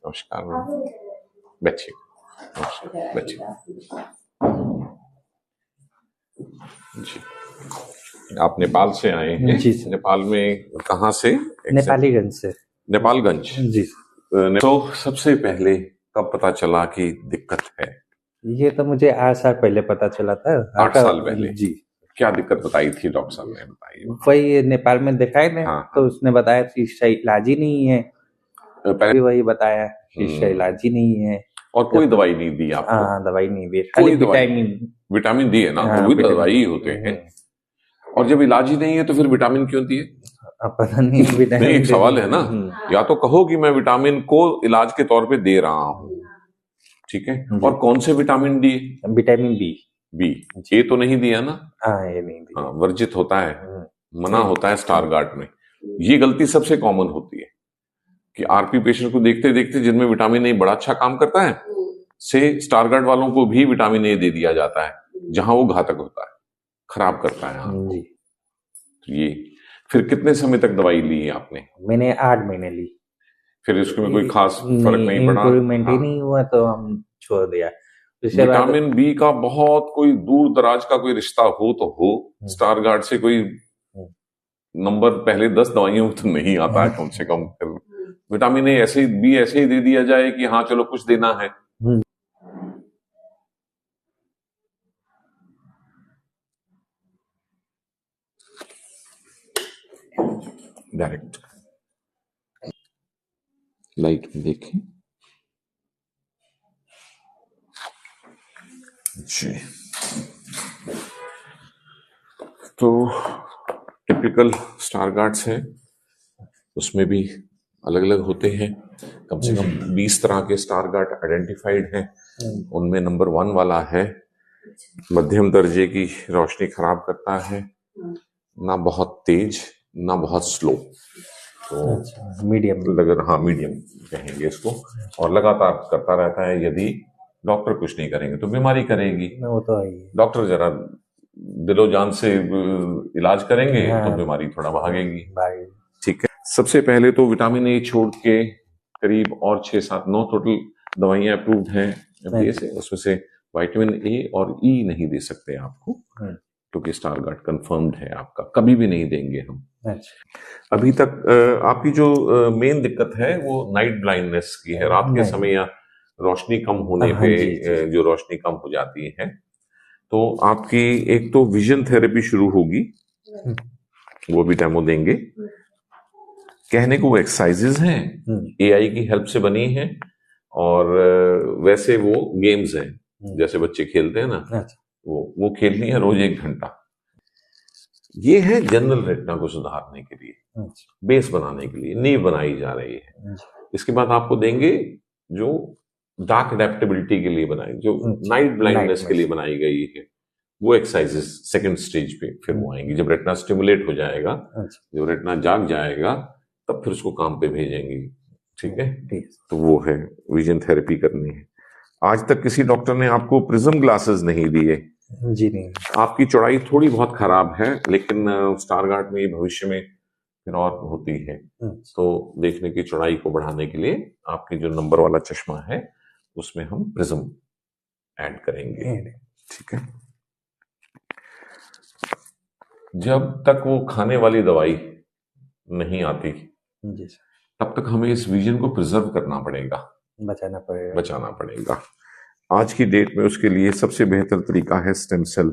नमस्कार मैम, बैठिए। नमस्कार, बैठिए जी। आप नेपाल से आए हैं? जी सर। नेपाल में कहाँ से? नेपालीगंज से। नेपालगंज जी। तो सबसे पहले कब पता चला कि दिक्कत है? ये तो मुझे 8 साल पहले पता चला था। 8 साल पहले? जी। क्या दिक्कत बताई थी डॉक्टर साहब ने? बताइए। वही नेपाल में दिखाए थे। हाँ, तो उसने बताया कि इसका इलाज ही नहीं है। पहले वही बताया कि इसका इलाज ही नहीं है। और कोई दवाई नहीं दी आपको? हाँ, दवाई नहीं दी, खाली विटामिन दी है ना? हाँ, वो भी दवाई ही होते हैं। और जब इलाज ही नहीं है तो फिर विटामिन क्यों दिए? पता नहीं। नहीं, एक सवाल है ना, या तो कहो कि मैं विटामिन को इलाज के तौर पे दे रहा हूँ, ठीक है, और कौन से विटामिन दिए? Vitamin B. ए तो नहीं दिया ना? हाँ, ये नहीं दिया। हाँ, वर्जित होता है, मना होता है स्टार गार्ड में। ये गलती सबसे कॉमन होती है कि आरपी पेशेंट को देखते देखते जिनमें विटामिन ए बड़ा अच्छा काम करता है से स्टार गार्ड वालों को भी विटामिन ए दे दिया जाता है, जहां वो घातक होता है, खराब करता है आंख को। तो ये फिर कितने समय तक दवाई ली है आपने? मैंने 8 महीने ली। फिर इसमें कोई खास फर्क नहीं पड़ा? इम्प्रूवमेंट ही नहीं हुआ तो हम छोड़ दिया। विटामिन बी का बहुत कोई दूर दराज का कोई रिश्ता हो तो हो, स्टार गार्ड से कोई नंबर पहले 10 दवाइयों तो नहीं आता है कम से कम। विटामिन ए ऐसे बी ऐसे ही दे दिया जाए कि हाँ चलो कुछ देना है। डायरेक्ट लाइट में देखें जी। तो टिपिकल स्टार गार्ड्स है, उसमें भी अलग अलग होते हैं। कम से कम 20 तरह के स्टार गार्ड आइडेंटिफाइड हैं। उनमें नंबर 1 वाला है मध्यम दर्जे की रोशनी खराब करता है, ना बहुत तेज ना बहुत स्लो, तो मीडियम। हाँ, मीडियम कहेंगे इसको। और लगातार करता रहता है, यदि डॉक्टर कुछ नहीं करेंगे तो बीमारी करेगी। वो तो है। डॉक्टर जरा दिलो जान से इलाज करेंगे तो बीमारी थोड़ा भागेगी, ठीक है। सबसे पहले तो विटामिन ए छोड़ के करीब और 6, 7, 9 टोटल दवाइयां अप्रूव्ड हैं FDA से। उसमें से विटामिन ए और ई नहीं दे सकते आपको, क्योंकि स्टार गार्ड कंफर्म्ड है आपका, कभी भी नहीं देंगे हम। अभी तक आपकी जो मेन दिक्कत है वो नाइट ब्लाइंडनेस की है, रात के समय या रोशनी कम होने पे जो रोशनी कम हो जाती है। तो आपकी एक तो विजन थेरेपी शुरू होगी, वो भी डेमो देंगे। कहने को वो एक्सरसाइजेज हैं, AI की हेल्प से बनी है, और वैसे वो गेम्स हैं जैसे बच्चे खेलते हैं ना, वो खेलनी है रोज 1 घंटा। ये है जनरल रेटिना को सुधारने के लिए, बेस बनाने के लिए नींव बनाई जा रही है। इसके बाद आपको देंगे जो डार्क अडेप्टेबिलिटी के लिए बनाई, जो नाइट ब्लाइंडनेस के लिए बनाई गई है, वो एक्सरसाइजेस सेकंड स्टेज पे फिर वो आएंगी। जब रेटिना स्टिमुलेट हो जाएगा, जब रेटिना जाग जाएगा, तब फिर उसको काम पे भेजेंगे, ठीक है। तो वो है विजन थेरेपी करनी है। आज तक किसी डॉक्टर ने आपको प्रिज्म ग्लासेस नहीं दिए? जी नहीं। आपकी चौड़ाई थोड़ी बहुत खराब है, लेकिन स्टार गार्ड में भविष्य में फिर और होती है, तो देखने की चौड़ाई को बढ़ाने के लिए आपकी जो नंबर वाला चश्मा है उसमें हम प्रिज्म ऐड करेंगे, ठीक है। जब तक वो खाने वाली दवाई नहीं आती तब तक हमें इस विजन को प्रिजर्व करना पड़ेगा, बचाना पड़ेगा। आज की डेट में उसके लिए सबसे बेहतर तरीका है स्टेम सेल।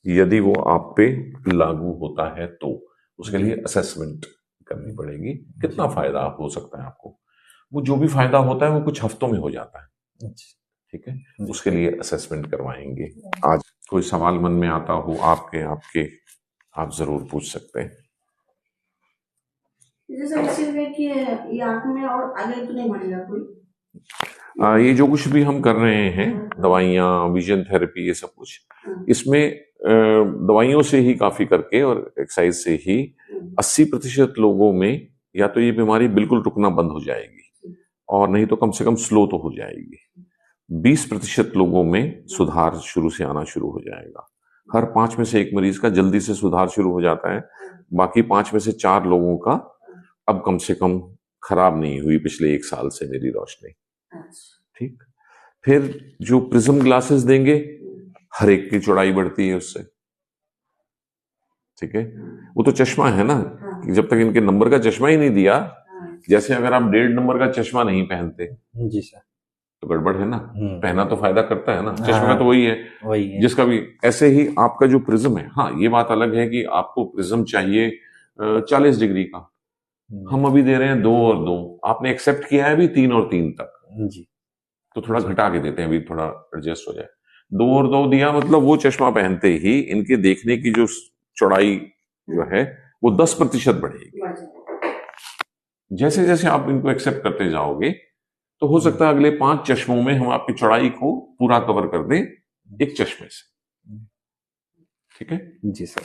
यदि वो आप पे लागू होता है तो उसके लिए असेसमेंट करनी पड़ेगी, कितना फायदा हो सकता है आपको। वो जो भी फायदा होता है वो कुछ हफ्तों में हो जाता है, ठीक है। उसके लिए असेसमेंट करवाएंगे। आज कोई सवाल मन में आता हो आपके आप जरूर पूछ सकते हैं। ये आंख में और आगे तो नहीं बढ़ेगा कोई? ये जो कुछ भी हम कर रहे हैं, दवाइयाँ, विजन थेरेपी, ये सब कुछ, इसमें दवाइयों से ही काफी करके और एक्सरसाइज से ही 80% लोगों में या तो ये बीमारी बिल्कुल रुकना बंद हो जाएगी, और नहीं तो कम से कम स्लो तो हो जाएगी। 20% लोगों में सुधार शुरू से आना शुरू हो जाएगा। हर 5 में से 1 मरीज का जल्दी से सुधार शुरू हो जाता है, बाकी 5 में से 4 लोगों का अब कम से कम खराब नहीं हुई पिछले 1 साल से मेरी रोशनी। अच्छा। ठीक। फिर जो प्रिज्म ग्लासेस देंगे, हर एक की चौड़ाई बढ़ती है उससे। ठीक है, वो तो चश्मा है ना, कि जब तक इनके नंबर का चश्मा ही नहीं दिया, जैसे अगर आप 1.5 नंबर का चश्मा नहीं पहनते जी सर। तो गड़बड़ है ना। पहना तो फायदा करता है ना, चश्मा हाँ, तो वही है, वही है। जिसका भी। ऐसे ही आपका जो प्रिज्म है, हाँ ये बात अलग है कि आपको प्रिज्म चाहिए 40 डिग्री का, हम अभी दे रहे हैं 2 और 2, आपने एक्सेप्ट किया है अभी 3 और 3 तक, जी। तो थोड़ा घटा के देते हैं, अभी थोड़ा एडजस्ट हो जाए। 2 और 2 दिया, मतलब वो चश्मा पहनते ही इनके देखने की जो चौड़ाई जो है वो 10% बढ़ेगी। जैसे जैसे आप इनको एक्सेप्ट करते जाओगे तो हो सकता है अगले 5 चश्मों में हम आपकी चौड़ाई को पूरा कवर कर दें एक चश्मे से। ठीक है जी सर।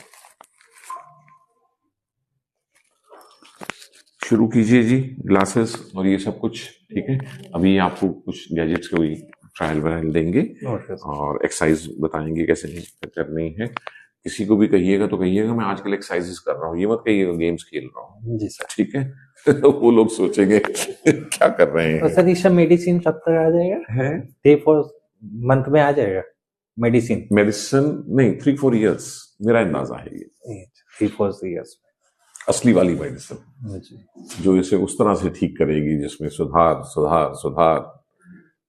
शुरू कीजिए जी, ग्लासेस और ये सब कुछ। ठीक है, अभी आपको कुछ गैजेट्स की ट्रायल वायल देंगे और एक्सरसाइज बताएंगे कैसे करनी है। किसी को भी कहिएगा तो कहिएगा मैं आजकल एक्सरसाइजेस कर रहा हूँ, ये मत कहिएगा गेम्स खेल रहा हूँ। जी सर। ठीक है वो लोग सोचेंगे क्या कर रहे हैं। तो सर इसका मेडिसिन कब तक आ जाएगा? है 3-4 मंथ में आ जाएगा मेडिसिन? मेडिसिन नहीं, 3-4 इयर्स मेरा अंदाजा है ये। 3-4 इयर्स असली वाली मेडिसिन जो इसे उस तरह से ठीक करेगी जिसमें सुधार सुधार सुधार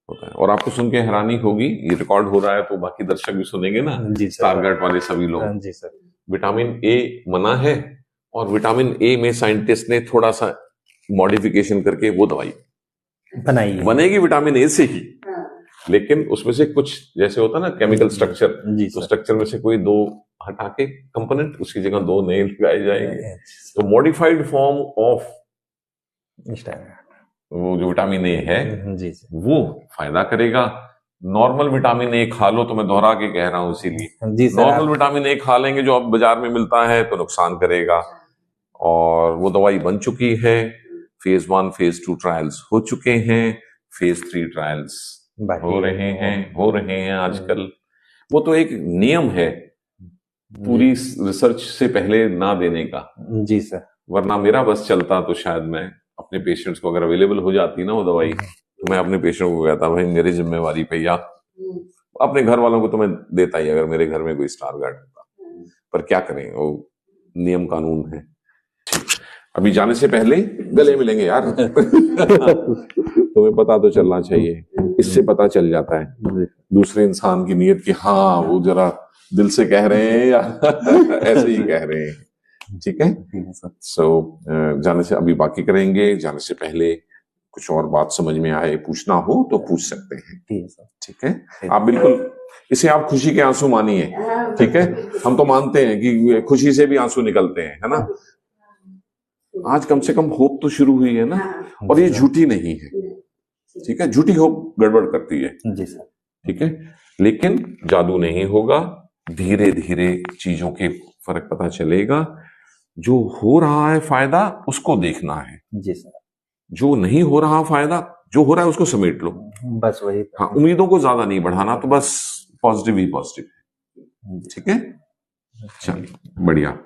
होता है। और आपको सुन के हैरानी होगी, ये रिकॉर्ड हो रहा है तो बाकी दर्शक भी सुनेंगे ना, जी सर। स्टारगार्ड वाले सभी लोग। जी सर। विटामिन ए मना है, और विटामिन ए में साइंटिस्ट ने थोड़ा सा मॉडिफिकेशन करके वो दवाई बनाई है। बनेगी विटामिन ए से ही, लेकिन उसमें से कुछ जैसे होता है ना केमिकल स्ट्रक्चर, तो स्ट्रक्चर में से कोई 2 हटा के कंपोनेंट उसकी जगह 2 नए लगाए जाएंगे, तो मॉडिफाइड फॉर्म ऑफ वो जो विटामिन ए है जी वो फायदा करेगा। नॉर्मल विटामिन ए खा लो, तो मैं दोहरा के कह रहा हूं इसीलिए, जी सर। नॉर्मल विटामिन ए खा लेंगे जो अब बाजार में मिलता है तो नुकसान करेगा। और वो दवाई बन चुकी है, फेज 1 फेज 2 ट्रायल्स हो चुके हैं, फेज 3 ट्रायल्स हो रहे हैं आजकल। वो तो एक नियम है पूरी रिसर्च से पहले ना देने का। जी सर। वरना मेरा बस चलता तो शायद मैं अपने पेशेंट्स को, अगर अवेलेबल हो जाती ना वो दवाई, तो मैं अपने पेशेंट को कहता भाई मेरी जिम्मेवारी पे, या अपने घर वालों को तो मैं देता ही अगर मेरे घर में कोई स्टारगार्ड होता, पर क्या करें वो नियम कानून है। अभी जाने से पहले गले मिलेंगे यार तुम्हें पता तो चलना चाहिए, इससे पता चल जाता है दूसरे इंसान की नीयत की, हाँ वो जरा दिल से कह रहे हैं या ऐसे ही कह रहे हैं। ठीक है, सो जाने से अभी बाकी करेंगे, जाने से पहले कुछ और बात समझ में आए, पूछना हो तो पूछ सकते हैं। ठीक है, आप बिल्कुल इसे आप खुशी के आंसू मानिए। ठीक है, हम तो मानते हैं कि खुशी से भी आंसू निकलते हैं, है ना। आज कम से कम होप तो शुरू हुई है ना, और ये झूठी नहीं है। ठीक है, झूठी होप गड़बड़ करती है। जी सर। ठीक है, लेकिन जादू नहीं होगा, धीरे धीरे चीजों के फर्क पता चलेगा। जो हो रहा है फायदा उसको देखना है। जी सर। जो नहीं हो रहा फायदा, जो हो रहा है उसको समेट लो, बस वही। हाँ, उम्मीदों को ज्यादा नहीं बढ़ाना, तो बस पॉजिटिव ही पॉजिटिव। ठीक है, चलिए बढ़िया।